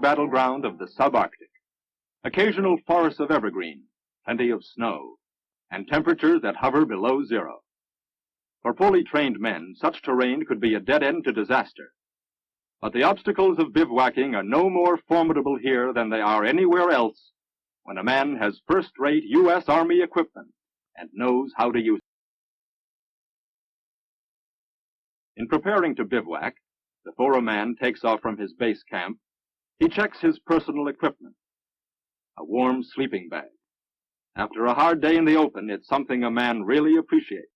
battleground of the subarctic. Occasional forests of evergreen, plenty of snow, and temperatures that hover below zero. For poorly trained men, such terrain could be a dead end to disaster. But the obstacles of bivouacking are no more formidable here than they are anywhere else when a man has first-rate U.S. Army equipment and knows how to use it. In preparing to bivouac, before a man takes off from his base camp, he checks his personal equipment. A warm sleeping bag. After a hard day in the open, it's something a man really appreciates.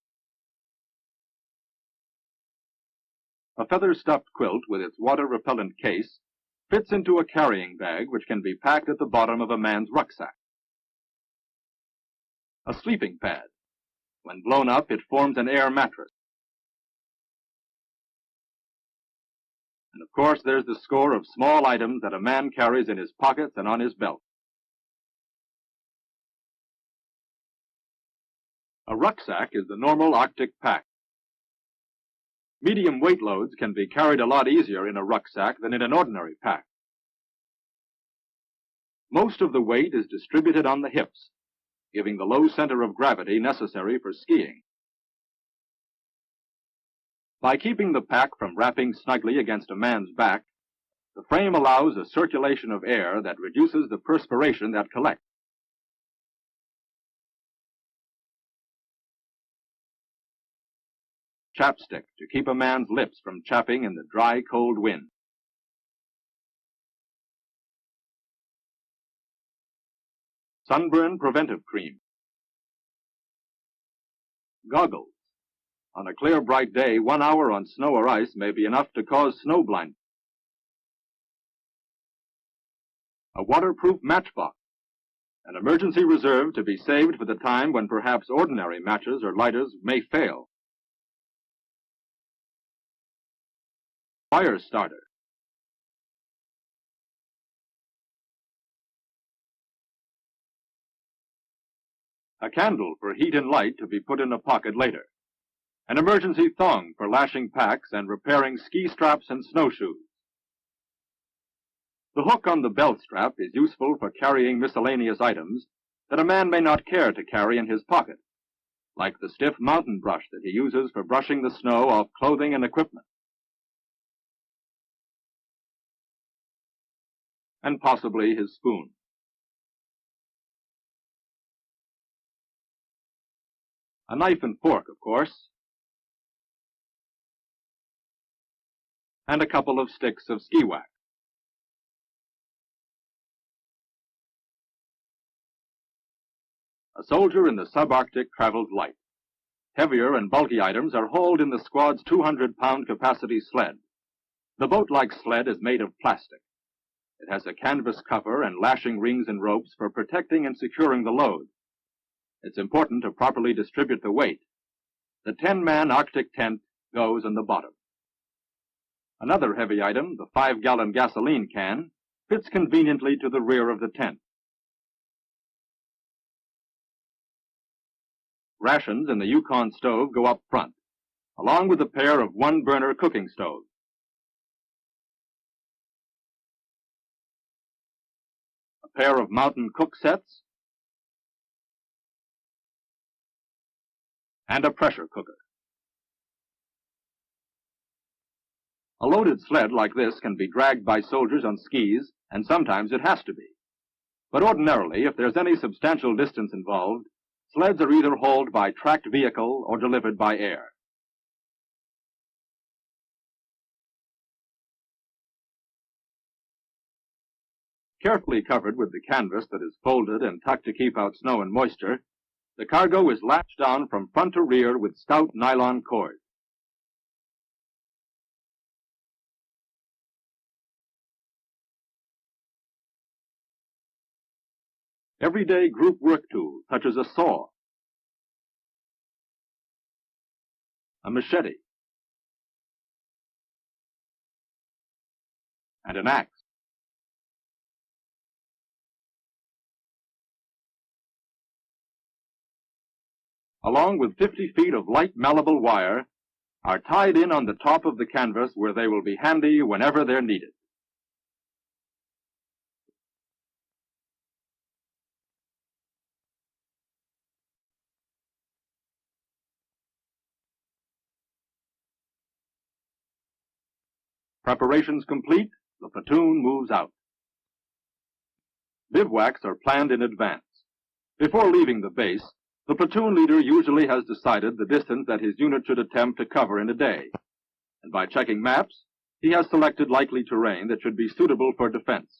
A feather-stuffed quilt with its water-repellent case fits into a carrying bag which can be packed at the bottom of a man's rucksack. A sleeping pad. When blown up, it forms an air mattress. And of course, there's the score of small items that a man carries in his pockets and on his belt. A rucksack is the normal Arctic pack. Medium weight loads can be carried a lot easier in a rucksack than in an ordinary pack. Most of the weight is distributed on the hips, giving the low center of gravity necessary for skiing. By keeping the pack from wrapping snugly against a man's back, the frame allows a circulation of air that reduces the perspiration that collects. Chapstick to keep a man's lips from chapping in the dry, cold wind. Sunburn preventive cream. Goggles. On a clear, bright day, 1 hour on snow or ice may be enough to cause snow blindness. A waterproof matchbox. An emergency reserve to be saved for the time when perhaps ordinary matches or lighters may fail. Fire starter. A candle for heat and light to be put in a pocket later. An emergency thong for lashing packs and repairing ski straps and snowshoes. The hook on the belt strap is useful for carrying miscellaneous items that a man may not care to carry in his pocket, like the stiff mountain brush that he uses for brushing the snow off clothing and equipment. And possibly his spoon. A knife and fork, of course, and a couple of sticks of ski wax. A soldier in the subarctic travels light. Heavier and bulky items are hauled in the squad's 200-pound capacity sled. The boat-like sled is made of plastic. It has a canvas cover and lashing rings and ropes for protecting and securing the load. It's important to properly distribute the weight. The 10-man Arctic tent goes on the bottom. Another heavy item, the 5-gallon gasoline can, fits conveniently to the rear of the tent. Rations in the Yukon stove go up front, along with a pair of one-burner cooking stoves. A pair of mountain cook sets, and a pressure cooker. A loaded sled like this can be dragged by soldiers on skis, and sometimes it has to be. But ordinarily, if there's any substantial distance involved, sleds are either hauled by tracked vehicle or delivered by air. Carefully covered with the canvas that is folded and tucked to keep out snow and moisture, the cargo is latched down from front to rear with stout nylon cord. Everyday group work tools such as a saw, a machete, and an axe. Along with 50 feet of light malleable wire, are tied in on the top of the canvas where they will be handy whenever they're needed. Preparations complete, the platoon moves out. Bivouacs are planned in advance. Before leaving the base, the platoon leader usually has decided the distance that his unit should attempt to cover in a day, and by checking maps, he has selected likely terrain that should be suitable for defense.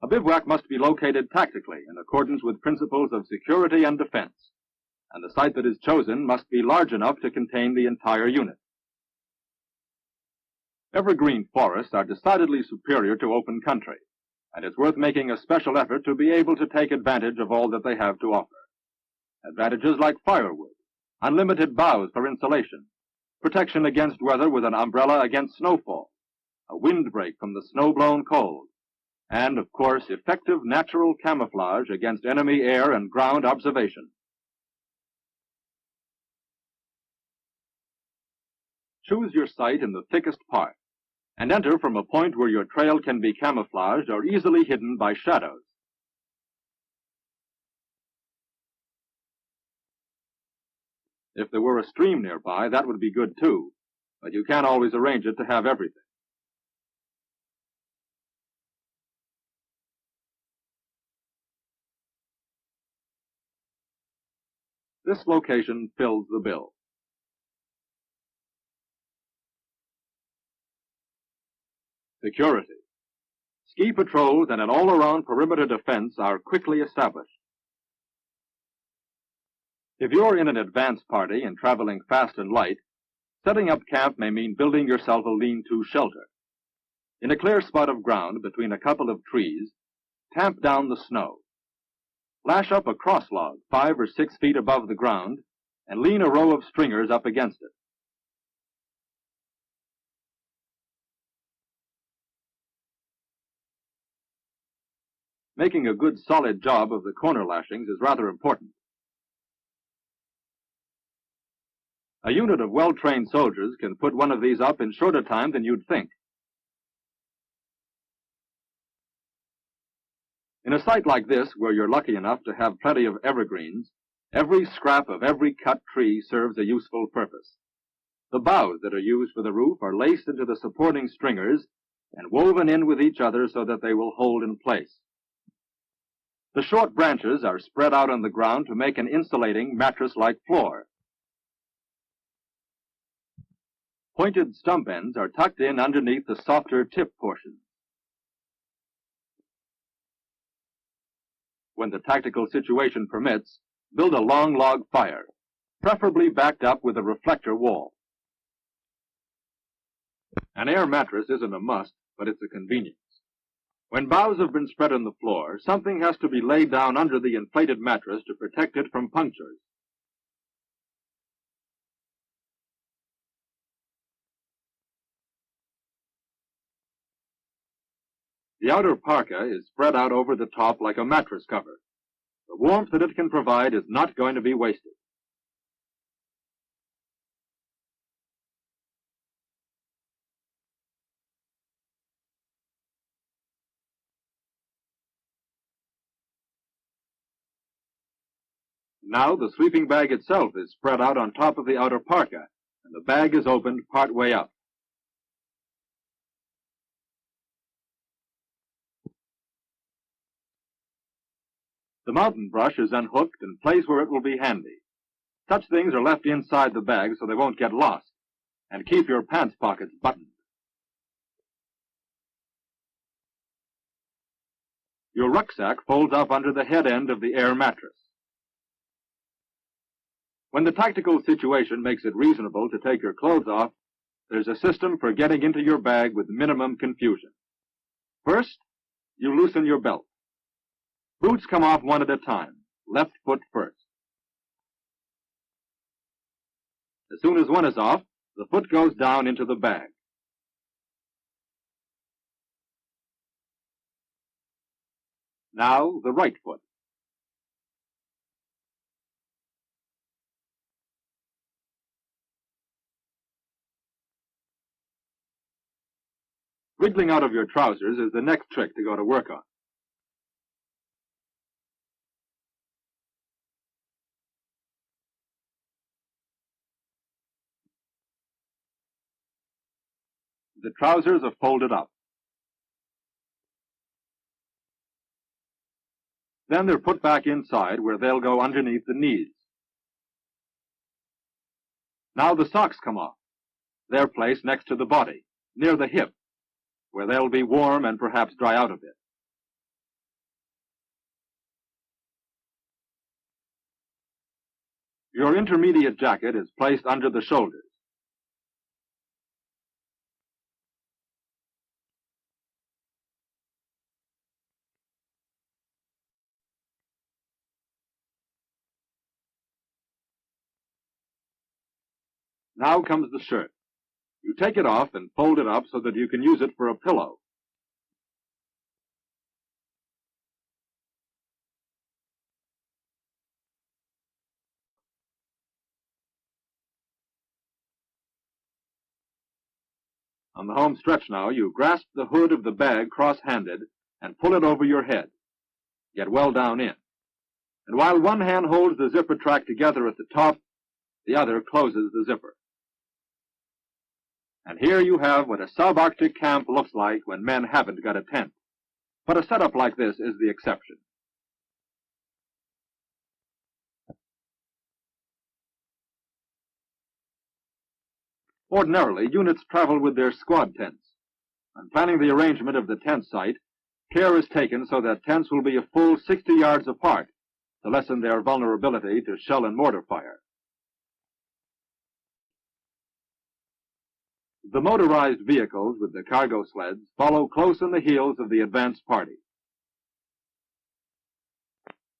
A bivouac must be located tactically in accordance with principles of security and defense, and the site that is chosen must be large enough to contain the entire unit. Evergreen forests are decidedly superior to open country, and it's worth making a special effort to be able to take advantage of all that they have to offer. Advantages like firewood, unlimited boughs for insulation, protection against weather with an umbrella against snowfall, a windbreak from the snow-blown cold, and, of course, effective natural camouflage against enemy air and ground observation. Choose your site in the thickest part, and enter from a point where your trail can be camouflaged or easily hidden by shadows. If there were a stream nearby, that would be good too, but you can't always arrange it to have everything. This location fills the bill. Security. Ski patrols and an all-around perimeter defense are quickly established. If you're in an advance party and traveling fast and light, setting up camp may mean building yourself a lean-to shelter. In a clear spot of ground between a couple of trees, tamp down the snow. Lash up a cross log 5 or 6 feet above the ground and lean a row of stringers up against it. Making a good solid job of the corner lashings is rather important. A unit of well-trained soldiers can put one of these up in shorter time than you'd think. In a site like this, where you're lucky enough to have plenty of evergreens, every scrap of every cut tree serves a useful purpose. The boughs that are used for the roof are laced into the supporting stringers and woven in with each other so that they will hold in place. The short branches are spread out on the ground to make an insulating mattress-like floor. Pointed stump ends are tucked in underneath the softer tip portions. When the tactical situation permits, build a long log fire, preferably backed up with a reflector wall. An air mattress isn't a must, but it's a convenience. When boughs have been spread on the floor, something has to be laid down under the inflated mattress to protect it from punctures. The outer parka is spread out over the top like a mattress cover. The warmth that it can provide is not going to be wasted. Now the sleeping bag itself is spread out on top of the outer parka, and the bag is opened part way up. The mountain brush is unhooked and placed where it will be handy. Such things are left inside the bag so they won't get lost, and keep your pants pockets buttoned. Your rucksack folds up under the head end of the air mattress. When the tactical situation makes it reasonable to take your clothes off, there's a system for getting into your bag with minimum confusion. First, you loosen your belt. Boots come off one at a time, left foot first. As soon as one is off, the foot goes down into the bag. Now, the right foot. Wriggling out of your trousers is the next trick to go to work on. The trousers are folded up. Then they're put back inside where they'll go underneath the knees. Now the socks come off. They're placed next to the body, near the hip, where they'll be warm and perhaps dry out a bit. Your intermediate jacket is placed under the shoulders. Now comes the shirt. You take it off and fold it up so that you can use it for a pillow. On the home stretch now, you grasp the hood of the bag cross-handed and pull it over your head. Get well down in. And while one hand holds the zipper track together at the top, the other closes the zipper. And here you have what a subarctic camp looks like when men haven't got a tent. But a setup like this is the exception. Ordinarily, units travel with their squad tents. On planning the arrangement of the tent site, care is taken so that tents will be a full 60 yards apart to lessen their vulnerability to shell and mortar fire. The motorized vehicles with the cargo sleds follow close on the heels of the advance party.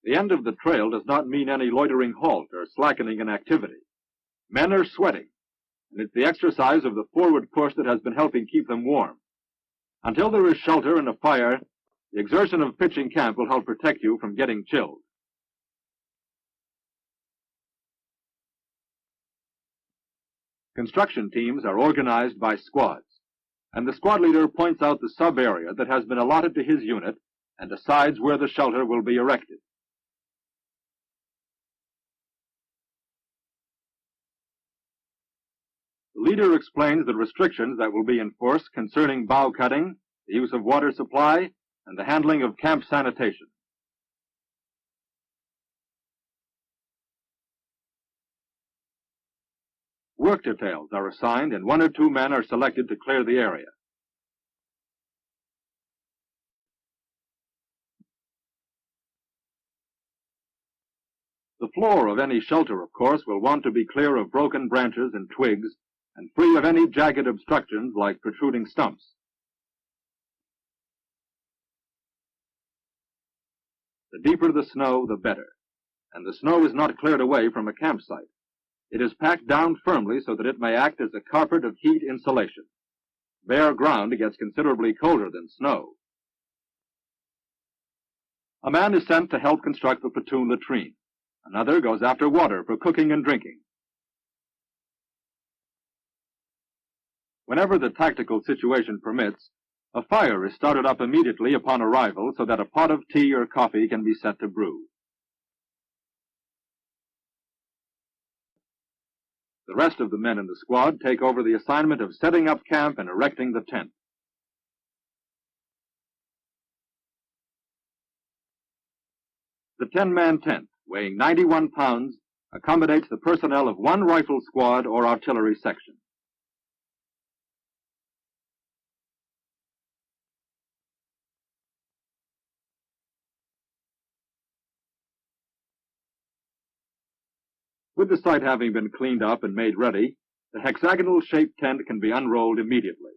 The end of the trail does not mean any loitering halt or slackening in activity. Men are sweating, and it's the exercise of the forward push that has been helping keep them warm. Until there is shelter and a fire, the exertion of pitching camp will help protect you from getting chilled. Construction teams are organized by squads, and the squad leader points out the sub-area that has been allotted to his unit and decides where the shelter will be erected. The leader explains the restrictions that will be enforced concerning bough cutting, the use of water supply, and the handling of camp sanitation. Work details are assigned and 1 or 2 men are selected to clear the area. The floor of any shelter, of course, will want to be clear of broken branches and twigs and free of any jagged obstructions like protruding stumps. The deeper the snow, the better, and the snow is not cleared away from a campsite. It is packed down firmly so that it may act as a carpet of heat insulation. Bare ground gets considerably colder than snow. A man is sent to help construct the platoon latrine. Another goes after water for cooking and drinking. Whenever the tactical situation permits, a fire is started up immediately upon arrival so that a pot of tea or coffee can be set to brew. The rest of the men in the squad take over the assignment of setting up camp and erecting the tent. The 10-man tent, weighing 91 pounds, accommodates the personnel of 1 rifle squad or artillery section. With the site having been cleaned up and made ready, the hexagonal-shaped tent can be unrolled immediately.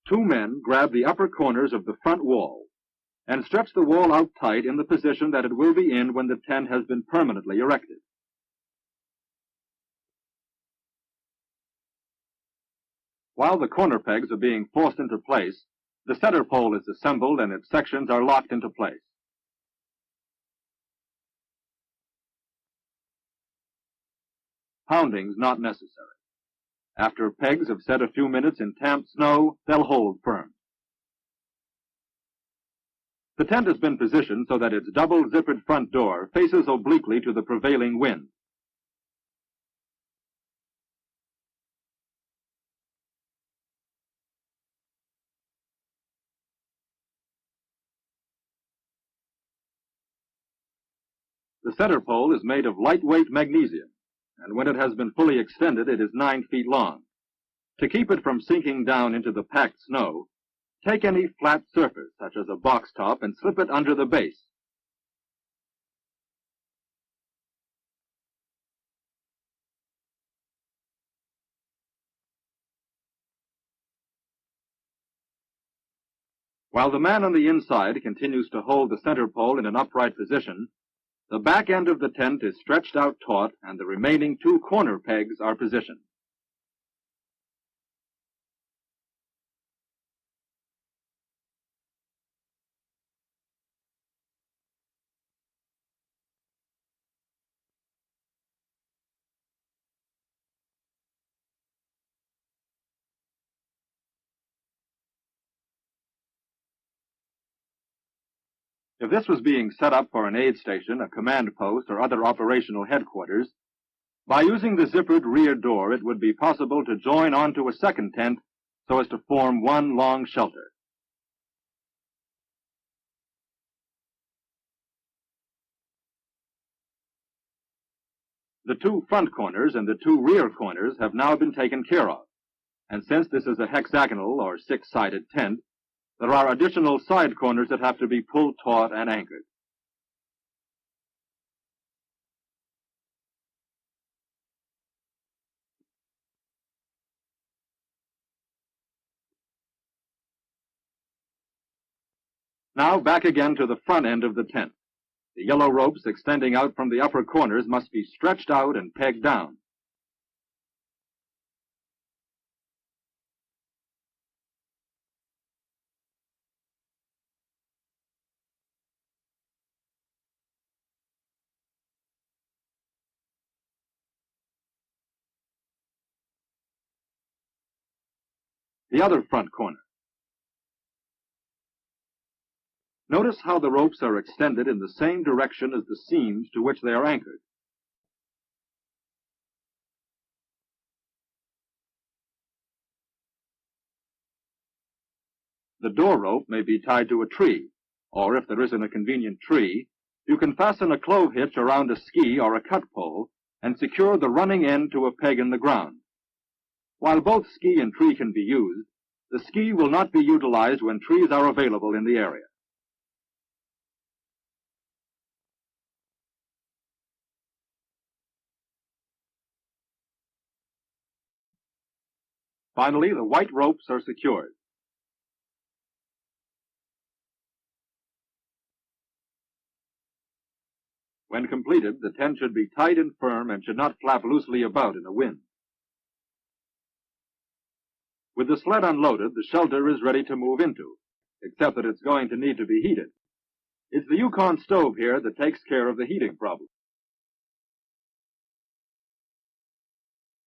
Two men grab the upper corners of the front wall and stretch the wall out tight in the position that it will be in when the tent has been permanently erected. While the corner pegs are being forced into place, the center pole is assembled and its sections are locked into place. Pounding's not necessary. After pegs have set a few minutes in tamped snow, they'll hold firm. The tent has been positioned so that its double-zippered front door faces obliquely to the prevailing wind. The center pole is made of lightweight magnesium, and when it has been fully extended, it is 9 feet long. To keep it from sinking down into the packed snow, take any flat surface, such as a box top, and slip it under the base. While the man on the inside continues to hold the center pole in an upright position, the back end of the tent is stretched out taut, and the remaining 2 corner pegs are positioned. If this was being set up for an aid station, a command post, or other operational headquarters, by using the zippered rear door, it would be possible to join onto a second tent so as to form one long shelter. The 2 front corners and the 2 rear corners have now been taken care of, and since this is a hexagonal or 6-sided tent, there are additional side corners that have to be pulled taut and anchored. Now back again to the front end of the tent. The yellow ropes extending out from the upper corners must be stretched out and pegged down. The other front corner. Notice how the ropes are extended in the same direction as the seams to which they are anchored. The door rope may be tied to a tree, or if there isn't a convenient tree, you can fasten a clove hitch around a ski or a cut pole and secure the running end to a peg in the ground. While both ski and tree can be used, the ski will not be utilized when trees are available in the area. Finally, the white ropes are secured. When completed, the tent should be tight and firm and should not flap loosely about in a wind. With the sled unloaded, the shelter is ready to move into, except that it's going to need to be heated. It's the Yukon stove here that takes care of the heating problem.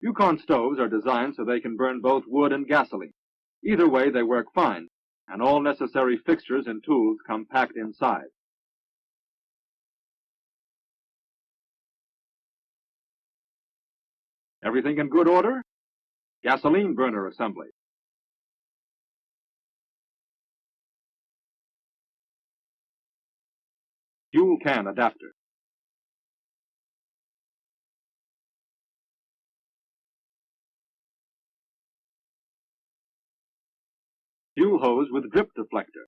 Yukon stoves are designed so they can burn both wood and gasoline. Either way, they work fine, and all necessary fixtures and tools come packed inside. Everything in good order? Gasoline burner assembly. Fuel can adapter. Fuel hose with drip deflector.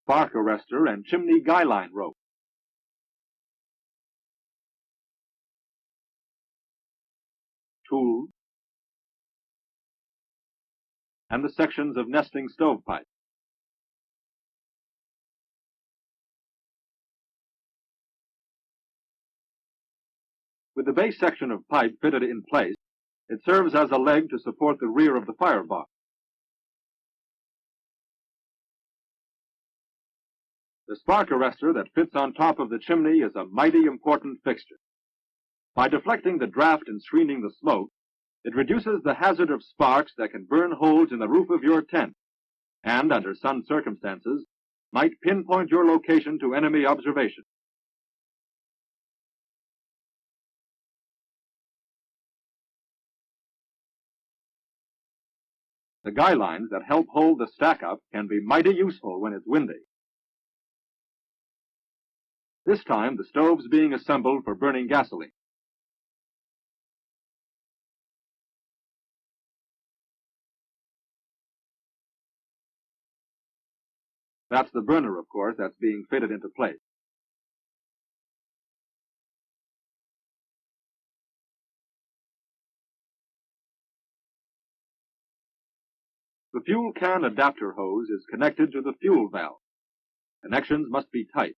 Spark arrestor and chimney guy line rope. Tools. And the sections of nesting stovepipe. With the base section of pipe fitted in place, it serves as a leg to support the rear of the firebox. The spark arrestor that fits on top of the chimney is a mighty important fixture. By deflecting the draft and screening the smoke, it reduces the hazard of sparks that can burn holes in the roof of your tent, and, under some circumstances, might pinpoint your location to enemy observation. The guy lines that help hold the stack up can be mighty useful when it's windy. This time, the stove's being assembled for burning gasoline. That's the burner, of course, that's being fitted into place. The fuel can adapter hose is connected to the fuel valve. Connections must be tight,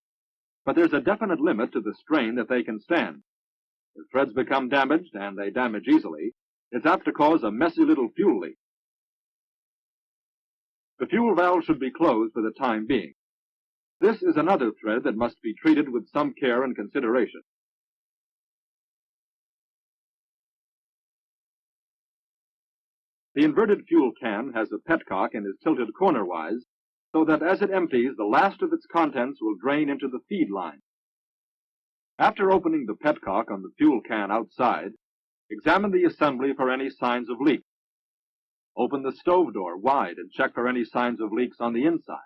but there's a definite limit to the strain that they can stand. If threads become damaged, and they damage easily, it's apt to cause a messy little fuel leak. The fuel valve should be closed for the time being. This is another thread that must be treated with some care and consideration. The inverted fuel can has a petcock and is tilted cornerwise, so that as it empties, the last of its contents will drain into the feed line. After opening the petcock on the fuel can outside, examine the assembly for any signs of leak. Open the stove door wide and check for any signs of leaks on the inside.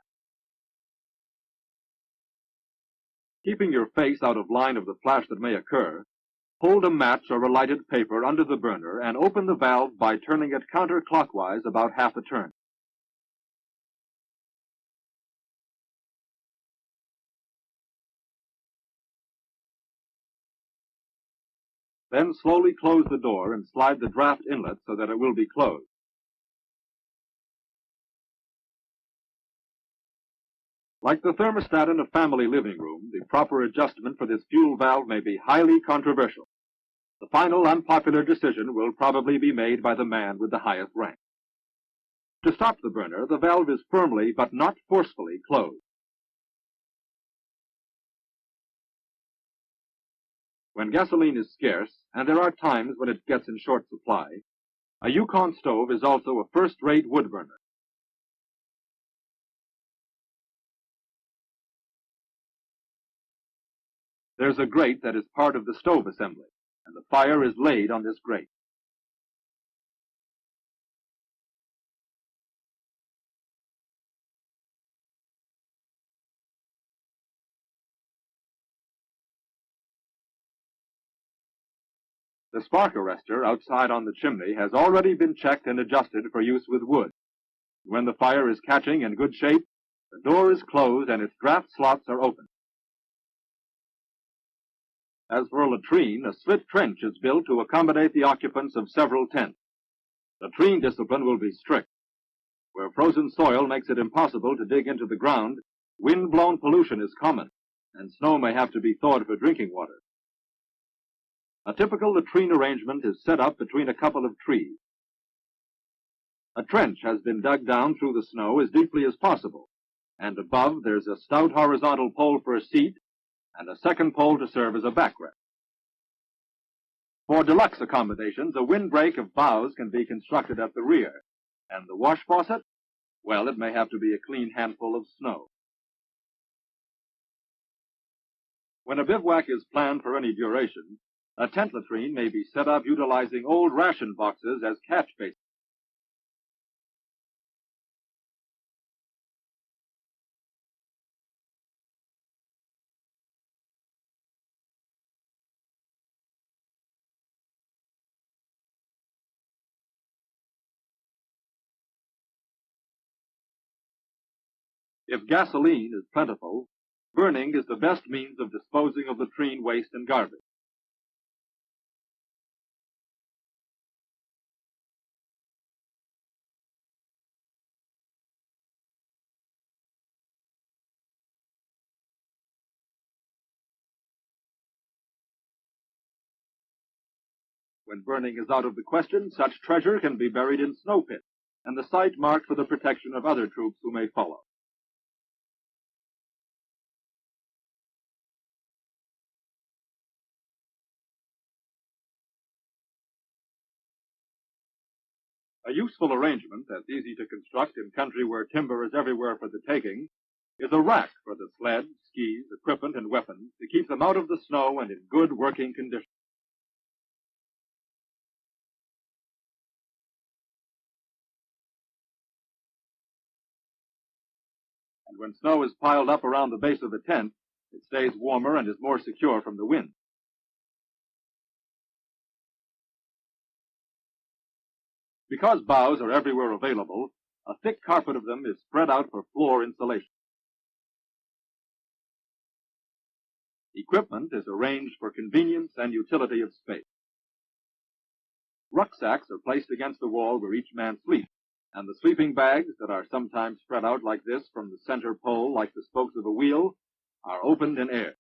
Keeping your face out of line of the flash that may occur, hold a match or a lighted paper under the burner and open the valve by turning it counterclockwise about half a turn. Then slowly close the door and slide the draft inlet so that it will be closed. Like the thermostat in a family living room, the proper adjustment for this fuel valve may be highly controversial. The final unpopular decision will probably be made by the man with the highest rank. To stop the burner, the valve is firmly but not forcefully closed. When gasoline is scarce, and there are times when it gets in short supply, a Yukon stove is also a first-rate wood burner. There's a grate that is part of the stove assembly, and the fire is laid on this grate. The spark arrestor outside on the chimney has already been checked and adjusted for use with wood. When the fire is catching in good shape, the door is closed and its draft slots are open. As for a latrine, a slit trench is built to accommodate the occupants of several tents. Latrine discipline will be strict. Where frozen soil makes it impossible to dig into the ground, wind-blown pollution is common, and snow may have to be thawed for drinking water. A typical latrine arrangement is set up between a couple of trees. A trench has been dug down through the snow as deeply as possible, and above there's a stout horizontal pole for a seat and a second pole to serve as a backrest. For deluxe accommodations, a windbreak of boughs can be constructed at the rear, and the wash faucet, well, it may have to be a clean handful of snow. When a bivouac is planned for any duration, a tent latrine may be set up utilizing old ration boxes as catch basins. If gasoline is plentiful, burning is the best means of disposing of latrine waste and garbage. When burning is out of the question, such treasure can be buried in snow pits, and the site marked for the protection of other troops who may follow. A useful arrangement that's easy to construct in country where timber is everywhere for the taking is a rack for the sled, skis, equipment, and weapons to keep them out of the snow and in good working condition. And when snow is piled up around the base of the tent, it stays warmer and is more secure from the wind. Because boughs are everywhere available, a thick carpet of them is spread out for floor insulation. Equipment is arranged for convenience and utility of space. Rucksacks are placed against the wall where each man sleeps, and the sleeping bags that are sometimes spread out like this from the center pole like the spokes of a wheel are opened and aired.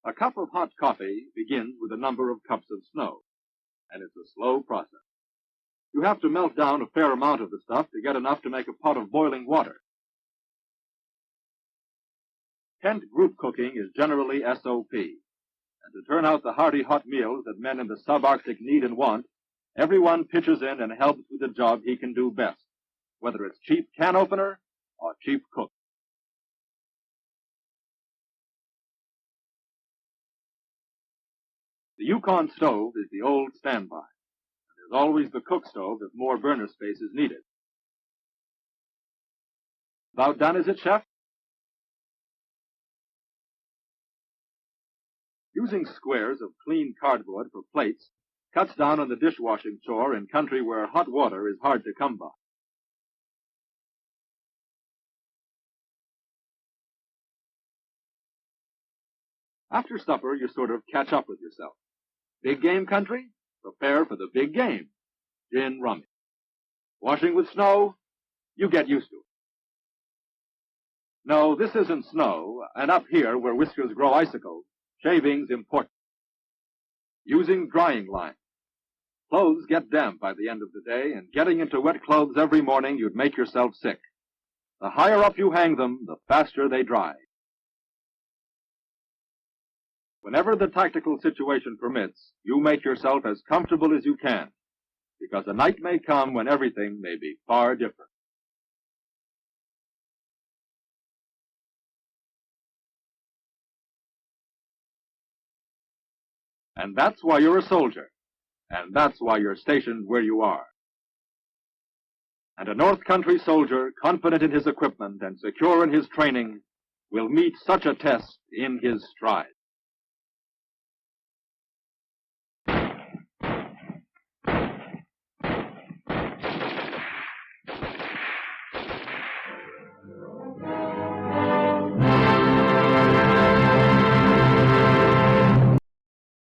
A cup of hot coffee begins with a number of cups of snow, and it's a slow process. You have to melt down a fair amount of the stuff to get enough to make a pot of boiling water. Tent group cooking is generally SOP, and to turn out the hearty hot meals that men in the subarctic need and want, everyone pitches in and helps with the job he can do best, whether it's chief can opener or chief cook. The Yukon stove is the old standby, and there's always the cook stove if more burner space is needed. About done, is it, Chef? Using squares of clean cardboard for plates cuts down on the dishwashing chore in country where hot water is hard to come by. After supper, you sort of catch up with yourself. Big game country? Prepare for the big game. Gin rummy. Washing with snow? You get used to it. No, this isn't snow, and up here where whiskers grow icicles, shaving's important. Using drying lines. Clothes get damp by the end of the day, and getting into wet clothes every morning, you'd make yourself sick. The higher up you hang them, the faster they dry. Whenever the tactical situation permits, you make yourself as comfortable as you can, because a night may come when everything may be far different. And that's why you're a soldier, and that's why you're stationed where you are. And a North Country soldier, confident in his equipment and secure in his training, will meet such a test in his stride.